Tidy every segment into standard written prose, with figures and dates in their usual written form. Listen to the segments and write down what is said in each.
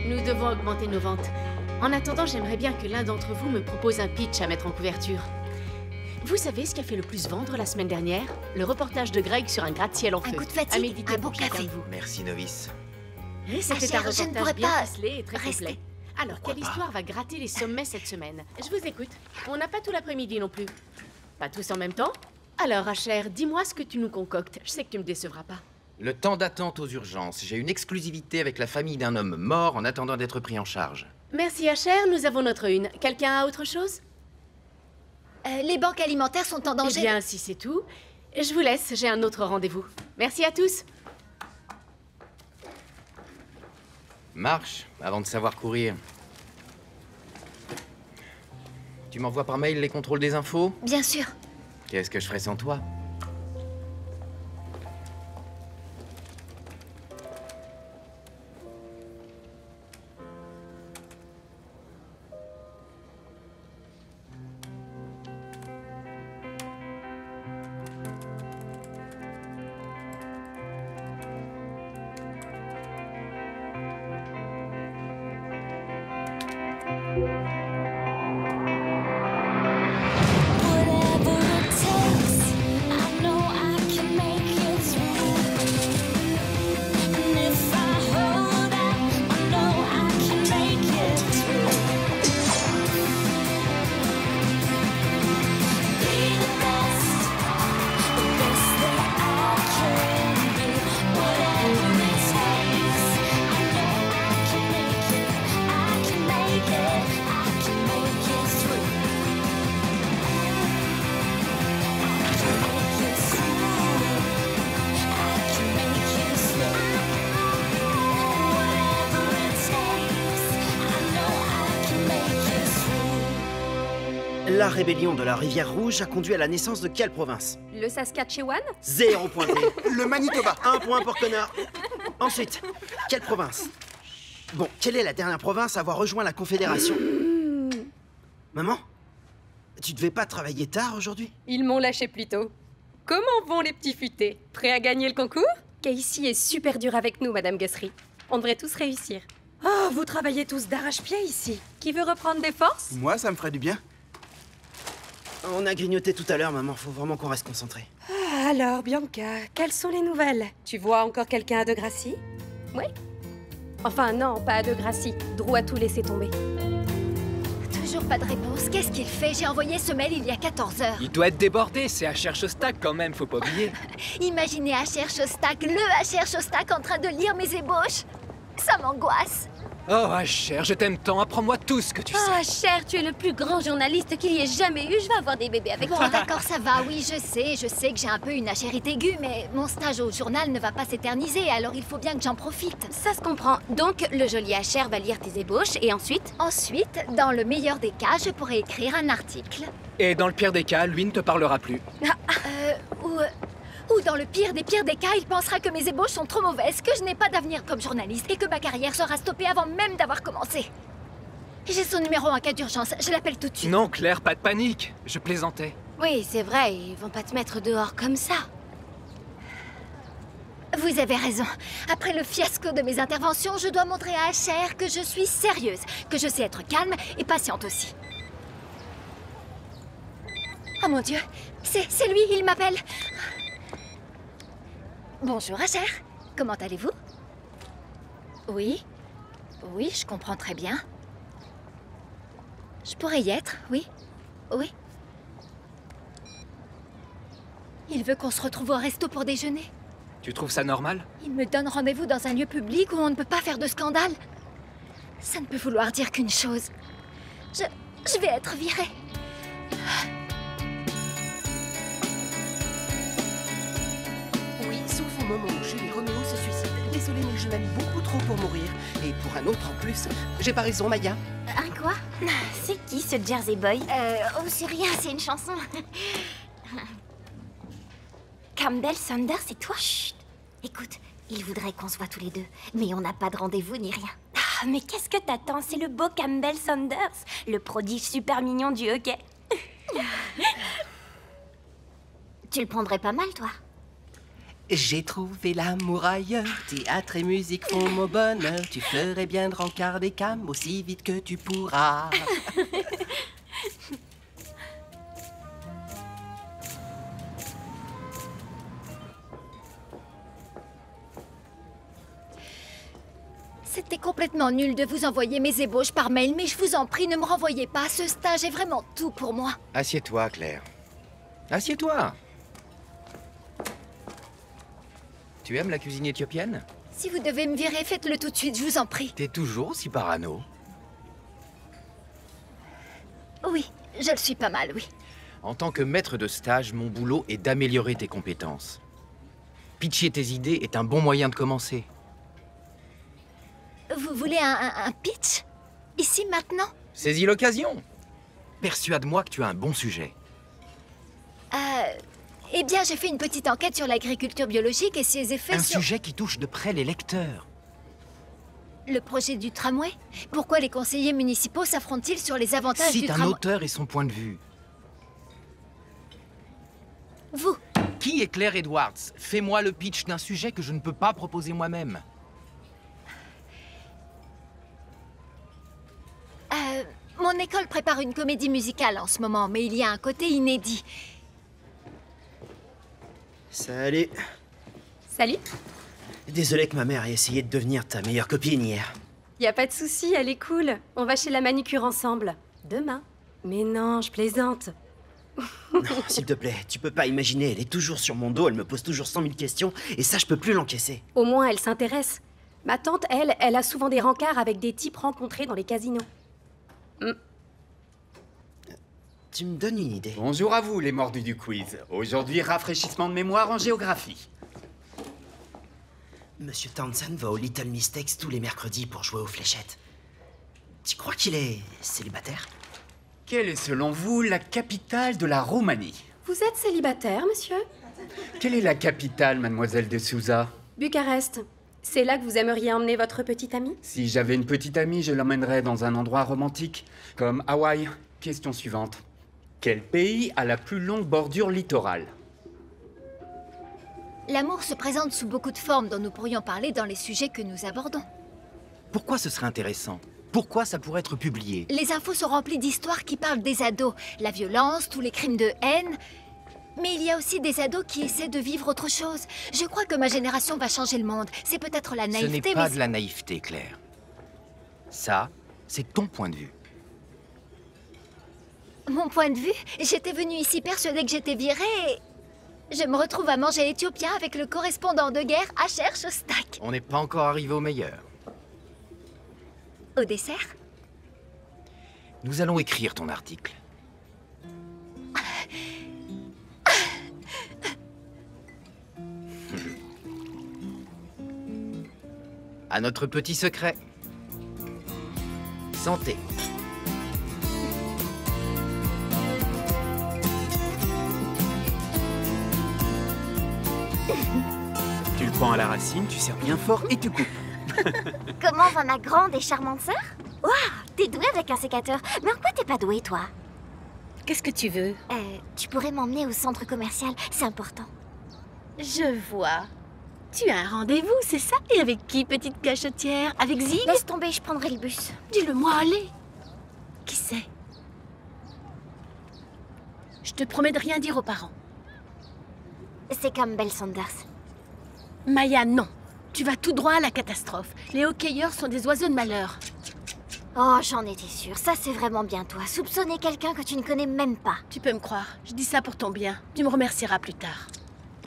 Nous devons augmenter nos ventes. En attendant, j'aimerais bien que l'un d'entre vous me propose un pitch à mettre en couverture. Vous savez ce qui a fait le plus vendre la semaine dernière? Le reportage de Greg sur un gratte-ciel en feu. Un coup de fatigue, un bon café. Merci, novice. Et c'était un Cher, je ne reportage pourrais bien pas ficelé et très rester. complet. Alors, quelle histoire va gratter les sommets cette semaine? Je vous écoute. On n'a pas tout l'après-midi non plus. Pas tous en même temps? Alors, Asher, dis-moi ce que tu nous concoctes. Je sais que tu me décevras pas. Le temps d'attente aux urgences. J'ai une exclusivité avec la famille d'un homme mort en attendant d'être pris en charge. Merci, Asher. Nous avons notre une. Quelqu'un a autre chose? Les banques alimentaires sont en danger. Eh bien, si c'est tout, je vous laisse. J'ai un autre rendez-vous. Merci à tous. Marche, avant de savoir courir. Tu m'envoies par mail les contrôles des infos? Bien sûr. Qu'est-ce que je ferais sans toi? La rébellion de la Rivière Rouge a conduit à la naissance de quelle province? Le Saskatchewan? 0 pointé. Le Manitoba. 1 point pour Connor. Ensuite, quelle province? Bon, quelle est la dernière province à avoir rejoint la Confédération? Maman? Tu devais pas travailler tard aujourd'hui? Ils m'ont lâché plus tôt. Comment vont les petits futés? Prêts à gagner le concours? Casey est super dur avec nous, Madame Guthrie. On devrait tous réussir. Oh, vous travaillez tous d'arrache-pied ici. Qui veut reprendre des forces? Moi, ça me ferait du bien. On a grignoté tout à l'heure, maman. Faut vraiment qu'on reste concentré. Ah, alors, Bianca, quelles sont les nouvelles? Tu vois encore quelqu'un à Degrassi? Oui. Enfin, non, pas à Degrassi. Drew a tout laissé tomber. Toujours pas de réponse. Qu'est-ce qu'il fait? J'ai envoyé ce mail il y a 14 heures. Il doit être débordé, c'est HR Shostak quand même, faut pas oublier. Imaginez HR Shostak, le HR Shostak en train de lire mes ébauches. Ça m'angoisse. Oh HR, je t'aime tant, apprends-moi tout ce que tu sais. Oh, cher, tu es le plus grand journaliste qu'il y ait jamais eu. Je vais avoir des bébés avec Bon, toi. d'accord, ça va, oui, je sais que j'ai un peu une achérite aiguë, mais mon stage au journal ne va pas s'éterniser, alors il faut bien que j'en profite. Ça se comprend. Donc, le joli HR va lire tes ébauches et ensuite... Ensuite, dans le meilleur des cas, je pourrais écrire un article. Et dans le pire des cas, lui ne te parlera plus. Ou dans le pire des cas, il pensera que mes ébauches sont trop mauvaises, que je n'ai pas d'avenir comme journaliste et que ma carrière sera stoppée avant même d'avoir commencé. J'ai son numéro en cas d'urgence, je l'appelle tout de suite. Non Claire, pas de panique, je plaisantais. Oui, c'est vrai, ils vont pas te mettre dehors comme ça. Vous avez raison. Après le fiasco de mes interventions, je dois montrer à HR que je suis sérieuse, que je sais être calme et patiente aussi. Oh mon Dieu, c'est lui, il m'appelle. Bonjour HR, comment allez-vous? Oui, oui, je comprends très bien. Je pourrais y être, oui, oui. Il veut qu'on se retrouve au resto pour déjeuner. Tu trouves ça normal? Il me donne rendez-vous dans un lieu public où on ne peut pas faire de scandale. Ça ne peut vouloir dire qu'une chose. Je vais être virée. Oui, sauf au moment où Julie Roméo se suicide. Désolée, mais je m'aime beaucoup trop pour mourir. Et pour un autre en plus. J'ai pas raison, Maya. Un quoi? C'est qui ce Jersey Boy? Oh, c'est rien, c'est une chanson. Campbell Sanders, c'est toi? Chut. Écoute, il voudrait qu'on se voit tous les deux, mais on n'a pas de rendez-vous ni rien. Ah, mais qu'est-ce que t'attends? C'est le beau Campbell Sanders, le prodige super mignon du hockey. Tu le prendrais pas mal, toi? J'ai trouvé l'amour ailleurs, théâtre et musique font mon bonheur. Tu ferais bien de rencard des cams aussi vite que tu pourras. C'était complètement nul de vous envoyer mes ébauches par mail, mais je vous en prie, ne me renvoyez pas. Ce stage est vraiment tout pour moi. Assieds-toi, Claire. Assieds-toi. Tu aimes la cuisine éthiopienne? Si vous devez me virer, faites-le tout de suite, je vous en prie. T'es toujours aussi parano. Oui, je le suis pas mal, oui. En tant que maître de stage, mon boulot est d'améliorer tes compétences. Pitcher tes idées est un bon moyen de commencer. Vous voulez un pitch? Ici, maintenant? Saisis l'occasion. Persuade-moi que tu as un bon sujet. Eh bien, j'ai fait une petite enquête sur l'agriculture biologique et ses effets sur... Un sujet qui touche de près les lecteurs. Le projet du tramway? Pourquoi les conseillers municipaux s'affrontent-ils sur les avantages du Cite un tramway? auteur et son point de vue. Vous? Qui est Claire Edwards? Fais-moi le pitch d'un sujet que je ne peux pas proposer moi-même. Mon école prépare une comédie musicale en ce moment, mais il y a un côté inédit. Salut. Salut. Désolé que ma mère ait essayé de devenir ta meilleure copine hier. Y a pas de souci, elle est cool. On va chez la manucure ensemble. Demain. Mais non, je plaisante. Non, s'il te plaît, tu peux pas imaginer, elle est toujours sur mon dos, elle me pose toujours 100 000 questions, et ça, je peux plus l'encaisser. Au moins, elle s'intéresse. Ma tante, elle a souvent des rencarts avec des types rencontrés dans les casinos. Tu me donnes une idée. Bonjour à vous, les mordus du quiz. Aujourd'hui, rafraîchissement de mémoire en géographie. Monsieur Townsend va au Little Mistakes tous les mercredis pour jouer aux fléchettes. Tu crois qu'il est célibataire? Quelle est selon vous la capitale de la Roumanie? Vous êtes célibataire, monsieur? Quelle est la capitale, mademoiselle de Souza? Bucarest. C'est là que vous aimeriez emmener votre petite amie? Si j'avais une petite amie, je l'emmènerais dans un endroit romantique, comme Hawaï. Question suivante. Quel pays a la plus longue bordure littorale? L'amour se présente sous beaucoup de formes dont nous pourrions parler dans les sujets que nous abordons. Pourquoi ce serait intéressant? Pourquoi ça pourrait être publié? Les infos sont remplies d'histoires qui parlent des ados, la violence, tous les crimes de haine. Mais il y a aussi des ados qui essaient de vivre autre chose. Je crois que ma génération va changer le monde. C'est peut-être la naïveté, Ce n'est pas mais... de la naïveté, Claire. Ça, c'est ton point de vue. Mon point de vue, j'étais venue ici persuadée que j'étais virée et... Je me retrouve à manger éthiopien avec le correspondant de guerre Asher Shostak. On n'est pas encore arrivé au meilleur. Au dessert? Nous allons écrire ton article. À notre petit secret. Santé. Tu le prends à la racine, tu serres bien fort et tu coupes. Comment va ma grande et charmante sœur? Waouh, t'es douée avec un sécateur. Mais en quoi t'es pas douée, toi? Qu'est-ce que tu veux? Tu pourrais m'emmener au centre commercial, c'est important. Je vois. Tu as un rendez-vous, c'est ça? Et avec qui, petite cachotière? Avec Zig? Laisse tomber, je prendrai le bus. Dis-le-moi, allez. Qui c'est? Je te promets de rien dire aux parents. C'est Campbell Sanders. Maya, non. Tu vas tout droit à la catastrophe. Les hockeyeurs sont des oiseaux de malheur. Oh, j'en étais sûre. Ça, c'est vraiment bien toi. Soupçonner quelqu'un que tu ne connais même pas. Tu peux me croire. Je dis ça pour ton bien. Tu me remercieras plus tard.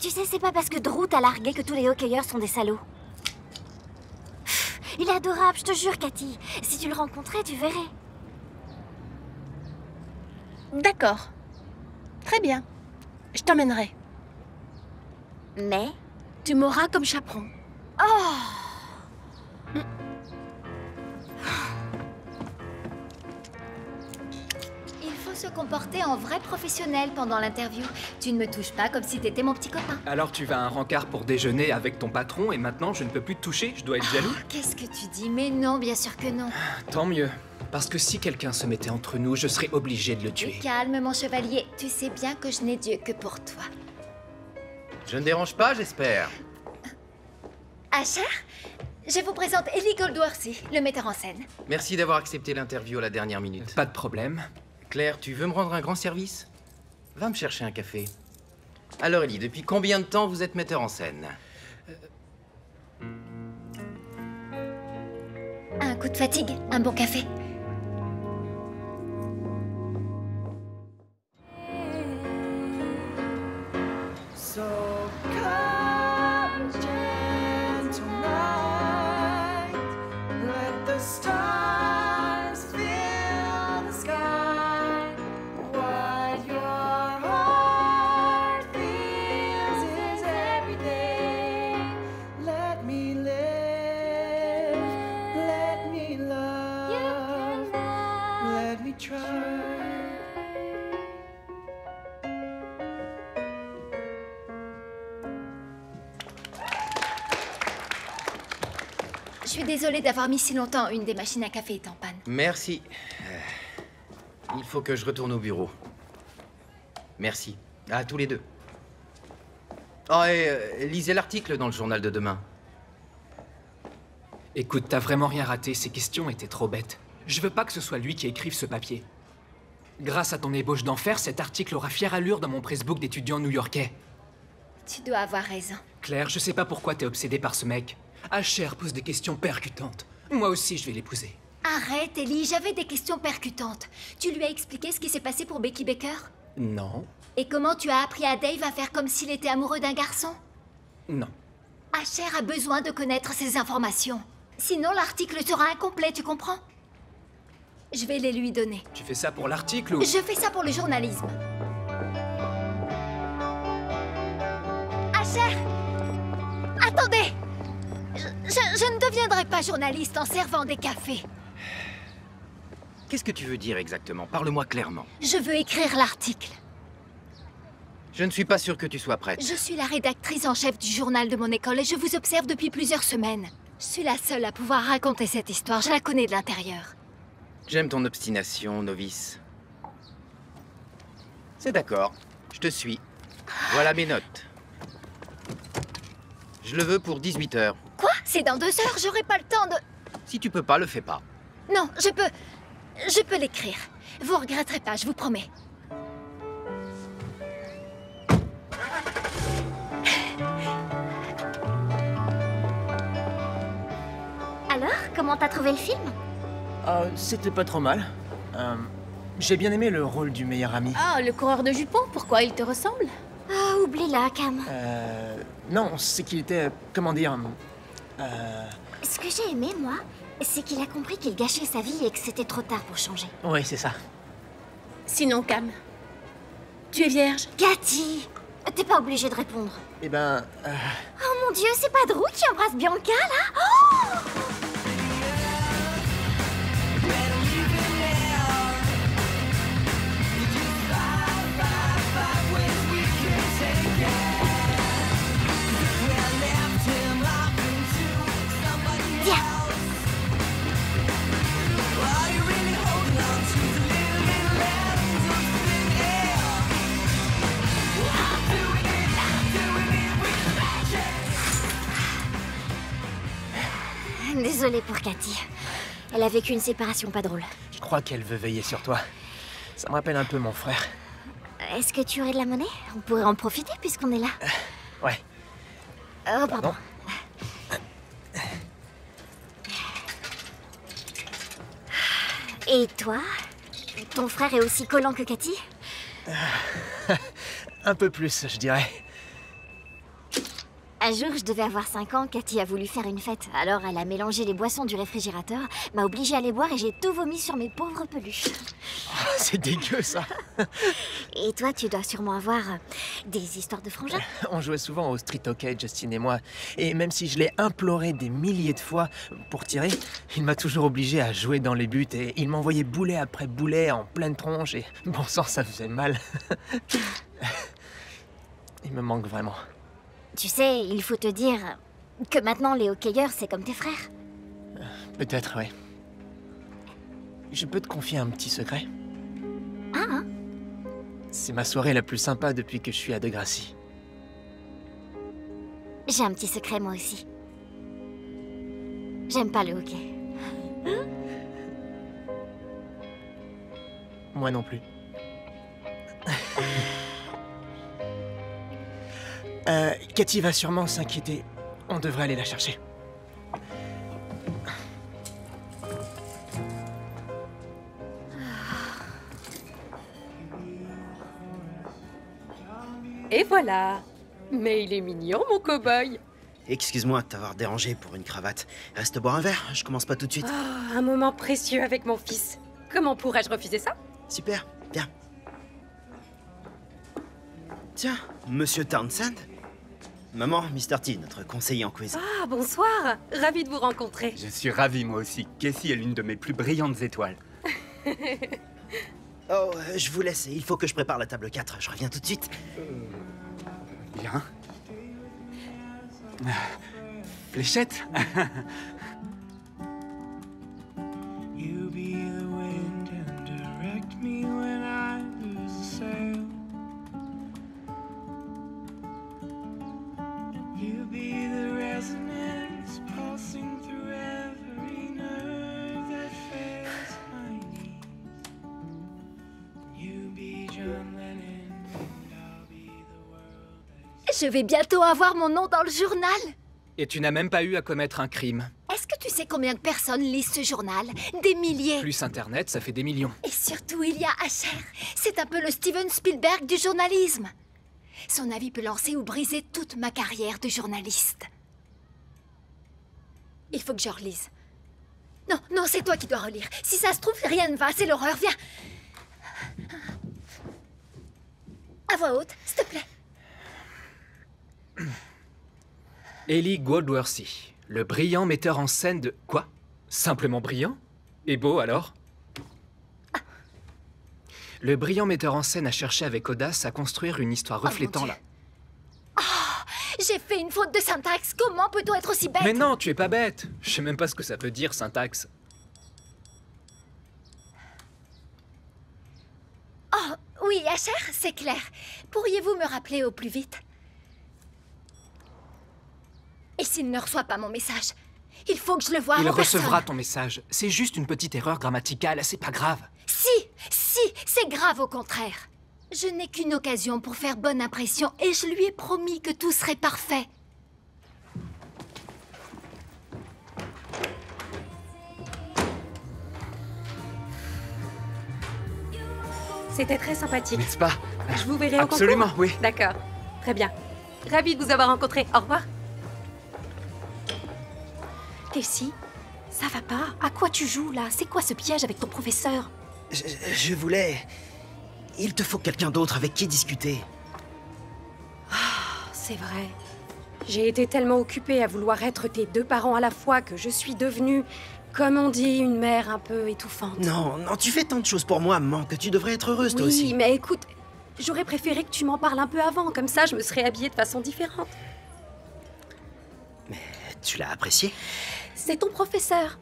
Tu sais, c'est pas parce que Drew t'a largué que tous les hockeyeurs sont des salauds. Pff, il est adorable, je te jure, Cathy. Si tu le rencontrais, tu verrais. D'accord. Très bien. Je t'emmènerai. Mais... Tu m'auras comme chaperon. Oh! Il faut se comporter en vrai professionnel pendant l'interview. Tu ne me touches pas comme si t'étais mon petit copain. Alors tu vas à un rencard pour déjeuner avec ton patron et maintenant je ne peux plus te toucher, je dois être jaloux? Qu'est-ce que tu dis? Mais non, bien sûr que non. Tant mieux. Parce que si quelqu'un se mettait entre nous, je serais obligé de le tuer. Calme, mon chevalier. Tu sais bien que je n'ai Dieu que pour toi. Je ne dérange pas, j'espère. Asher, je vous présente Ellie Goldworthy, le metteur en scène. Merci d'avoir accepté l'interview à la dernière minute. Pas de problème. Claire, tu veux me rendre un grand service? Va me chercher un café. Alors Ellie, depuis combien de temps vous êtes metteur en scène? Un coup de fatigue, un bon café. So come, gentle night, let the stars fill the sky. What your heart feels is everything. Let me live, let me love, let me try. Je suis désolée d'avoir mis si longtemps, une des machines à café est en panne. Merci. Il faut que je retourne au bureau. Merci. À tous les deux. Oh, et lisez l'article dans le journal de demain. Écoute, t'as vraiment rien raté, ces questions étaient trop bêtes. Je veux pas que ce soit lui qui écrive ce papier. Grâce à ton ébauche d'enfer, cet article aura fière allure dans mon pressbook d'étudiants new-yorkais. Tu dois avoir raison. Claire, je sais pas pourquoi t'es obsédée par ce mec. Asher pose des questions percutantes. Moi aussi, je vais l'épouser. Arrête, Ellie, j'avais des questions percutantes. Tu lui as expliqué ce qui s'est passé pour Becky Baker? Non. Et comment tu as appris à Dave à faire comme s'il était amoureux d'un garçon? Non. Asher a besoin de connaître ces informations. Sinon, l'article sera incomplet, tu comprends? Je vais les lui donner. Tu fais ça pour l'article ou... Je fais ça pour le journalisme. Asher! Attendez! Je ne deviendrai pas journaliste en servant des cafés. Qu'est-ce que tu veux dire exactement? Parle-moi clairement. Je veux écrire l'article. Je ne suis pas sûr que tu sois prête. Je suis la rédactrice en chef du journal de mon école et je vous observe depuis plusieurs semaines. Je suis la seule à pouvoir raconter cette histoire, je la connais de l'intérieur. J'aime ton obstination, novice. C'est d'accord, je te suis. Voilà mes notes. Je le veux pour 18 h. Quoi? C'est dans 2 heures, j'aurai pas le temps de... Si tu peux pas, le fais pas. Non, je peux l'écrire. Vous regretterez pas, je vous promets. Alors, comment t'as trouvé le film? C'était pas trop mal. J'ai bien aimé le rôle du meilleur ami. Ah, le coureur de jupons, pourquoi il te ressemble? Ah, oublie-la, Cam. Non, c'est qu'il était... comment dire... Ce que j'ai aimé, moi, c'est qu'il a compris qu'il gâchait sa vie et que c'était trop tard pour changer. Oui, c'est ça. Sinon, Cam, tu es vierge? Cathy! T'es pas obligée de répondre. Eh ben... Oh mon Dieu, c'est pas Drew qui embrasse Bianca, là? Oh! Désolée pour Cathy. Elle a vécu une séparation pas drôle. Je crois qu'elle veut veiller sur toi. Ça me rappelle un peu mon frère. Est-ce que tu aurais de la monnaie? On pourrait en profiter puisqu'on est là. Ouais. Oh, pardon. Et toi? Ton frère est aussi collant que Cathy? Un peu plus, je dirais. Un jour, je devais avoir 5 ans, Cathy a voulu faire une fête. Alors, elle a mélangé les boissons du réfrigérateur, m'a obligée à les boire et j'ai tout vomi sur mes pauvres peluches. Oh, c'est dégueu, ça. Et toi, tu dois sûrement avoir des histoires de frangins. On jouait souvent au street hockey, Justine et moi. Et même si je l'ai imploré des milliers de fois pour tirer, il m'a toujours obligé à jouer dans les buts et il m'envoyait boulet après boulet en pleine tronche et bon sang, ça faisait mal. Il me manque vraiment. Tu sais, il faut te dire que maintenant les hockeyeurs, c'est comme tes frères. Peut-être, oui. Je peux te confier un petit secret? Ah, hein? C'est ma soirée la plus sympa depuis que je suis à Degrassi. J'ai un petit secret moi aussi. J'aime pas le hockey. Moi non plus. Cathy va sûrement s'inquiéter. On devrait aller la chercher. Et voilà. Mais il est mignon, mon cow-boy. Excuse-moi de t'avoir dérangé pour une cravate. Reste boire un verre, je commence pas tout de suite. Un moment précieux avec mon fils. Comment pourrais-je refuser ça? Super, viens. Tiens, Monsieur Townsend. Maman, Mr. T, notre conseiller en quiz. Ah, bonsoir. Ravi de vous rencontrer. Je suis ravi, moi aussi. Cassie est l'une de mes plus brillantes étoiles. Oh, je vous laisse, il faut que je prépare la table 4. Je reviens tout de suite. Bien. Fléchette. You be the wind and direct me when I lose the sail. You be the resonance pulsing through every nerve that fails my knees. You be John Lennon and I'll be the world. Je vais bientôt avoir mon nom dans le journal. Et tu n'as même pas eu à commettre un crime. Est-ce que tu sais combien de personnes lisent ce journal? Des milliers. Plus Internet, ça fait des millions. Et surtout, il y a Asher. C'est un peu le Steven Spielberg du journalisme. Son avis peut lancer ou briser toute ma carrière de journaliste. Il faut que je relise. Non, non, c'est toi qui dois relire. Si ça se trouve, rien ne va, c'est l'horreur. Viens. À voix haute, s'il te plaît. Ellie Goldworthy, le brillant metteur en scène de... Quoi? Simplement brillant? Et beau, alors? Le brillant metteur en scène a cherché avec audace à construire une histoire reflétant mon la... Dieu. J'ai fait une faute de syntaxe. Comment peut-on être aussi bête? Mais non, tu es pas bête. Je sais même pas ce que ça veut dire, syntaxe. Oh, oui, Asher, c'est clair. Pourriez-vous me rappeler au plus vite? Et s'il ne reçoit pas mon message? Il faut que je le voie Il avant personne. recevra ton message. C'est juste une petite erreur grammaticale, c'est pas grave. Si, c'est grave au contraire. Je n'ai qu'une occasion pour faire bonne impression et je lui ai promis que tout serait parfait. C'était très sympathique. N'est-ce pas? Je vous verrai au concours. Absolument, oui. D'accord. Très bien. Ravi de vous avoir rencontré. Au revoir. Casey, ça va pas? À quoi tu joues, là? C'est quoi ce piège avec ton professeur? Je voulais... Il te faut quelqu'un d'autre avec qui discuter. C'est vrai. J'ai été tellement occupée à vouloir être tes deux parents à la fois que je suis devenue, comme on dit, une mère un peu étouffante. Non, non, tu fais tant de choses pour moi, maman, que tu devrais être heureuse, toi Oui, aussi. mais écoute, j'aurais préféré que tu m'en parles un peu avant, comme ça je me serais habillée de façon différente. Tu l'as apprécié? C'est ton professeur.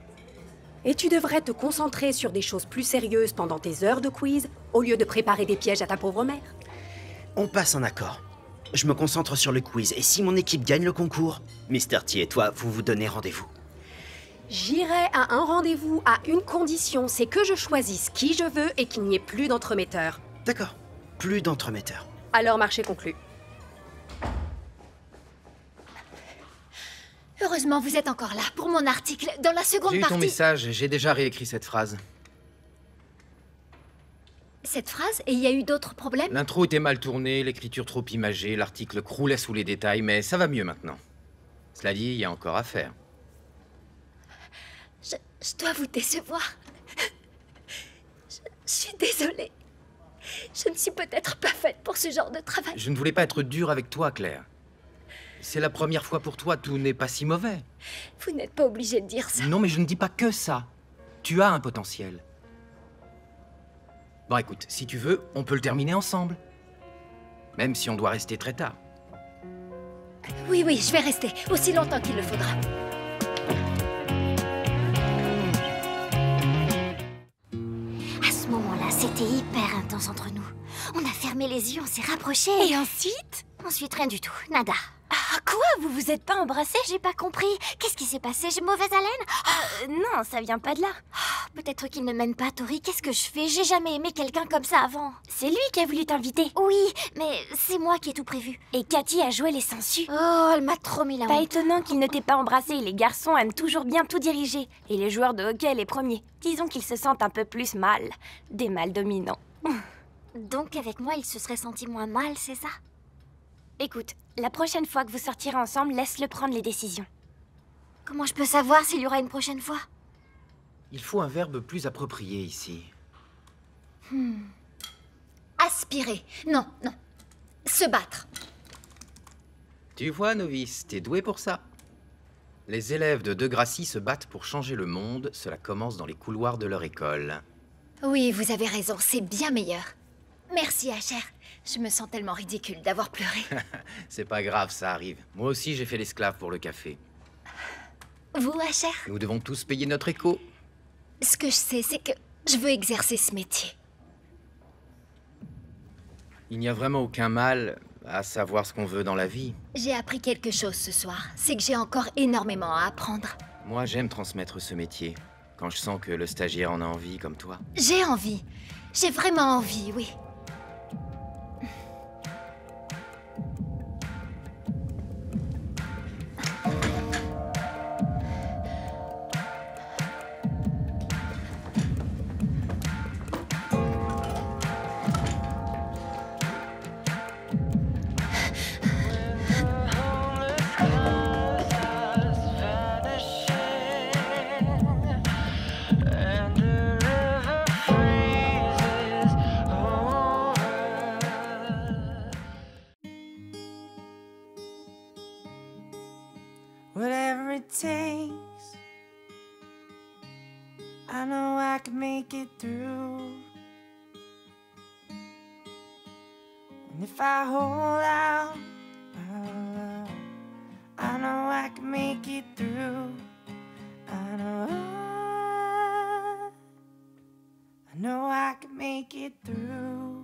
Et tu devrais te concentrer sur des choses plus sérieuses pendant tes heures de quiz, au lieu de préparer des pièges à ta pauvre mère. On passe un accord. Je me concentre sur le quiz, et si mon équipe gagne le concours, Mr. T et toi, vous vous donnez rendez-vous. J'irai à un rendez-vous à une condition, c'est que je choisisse qui je veux et qu'il n'y ait plus d'entremetteurs. D'accord. Plus d'entremetteurs. Alors marché conclu. Heureusement, vous êtes encore là pour mon article. Dans la seconde J'ai eu partie... ton message, j'ai déjà réécrit cette phrase. Cette phrase, et il y a eu d'autres problèmes? L'intro était mal tournée, l'écriture trop imagée, l'article croulait sous les détails, mais ça va mieux maintenant. Cela dit, il y a encore à faire. Je dois vous décevoir. Je suis désolée. Je ne suis peut-être pas faite pour ce genre de travail. Je ne voulais pas être dur avec toi, Claire. C'est la première fois pour toi, tout n'est pas si mauvais. Vous n'êtes pas obligé de dire ça. Non, mais je ne dis pas que ça. Tu as un potentiel. Bon, écoute, si tu veux, on peut le terminer ensemble. Même si on doit rester très tard. Oui, je vais rester aussi longtemps qu'il le faudra. À ce moment-là, c'était hyper intense entre nous. On a fermé les yeux, on s'est rapprochés. Et ensuite? Ensuite, rien du tout. Nada. Ah, Quoi? Vous vous êtes pas embrassés? J'ai pas compris. Qu'est-ce qui s'est passé? J'ai mauvaise haleine? Non, ça vient pas de là. Peut-être qu'il ne m'aime pas, Tori. Qu'est-ce que je fais? J'ai jamais aimé quelqu'un comme ça avant. C'est lui qui a voulu t'inviter. Oui, mais c'est moi qui ai tout prévu. Et Cathy a joué les sangsues. Oh, elle m'a trop mis la honte. Pas étonnant qu'il ne t'ait pas embrassé. Les garçons aiment toujours bien tout diriger. Et les joueurs de hockey les premiers. Disons qu'ils se sentent un peu plus mal. Des mâles dominants. Donc avec moi, il se serait senti moins mal, c'est ça? Écoute, la prochaine fois que vous sortirez ensemble, laisse-le prendre les décisions. Comment je peux savoir s'il y aura une prochaine fois? Il faut un verbe plus approprié ici. Aspirer. Non, non. Se battre. Tu vois, novice, t'es doué pour ça. Les élèves de Degrassi se battent pour changer le monde. Cela commence dans les couloirs de leur école. Oui, vous avez raison, c'est bien meilleur. Merci, Asher. Je me sens tellement ridicule d'avoir pleuré. C'est pas grave, ça arrive. Moi aussi, j'ai fait l'esclave pour le café. Vous, Asher? Nous devons tous payer notre écho. Ce que je sais, c'est que je veux exercer ce métier. Il n'y a vraiment aucun mal à savoir ce qu'on veut dans la vie. J'ai appris quelque chose ce soir. C'est que j'ai encore énormément à apprendre. Moi, j'aime transmettre ce métier. Quand je sens que le stagiaire en a envie, comme toi. J'ai envie. J'ai vraiment envie, oui. Whatever it takes, I know I can make it through. And if I hold out, I know I can make it through. I know I can make it through.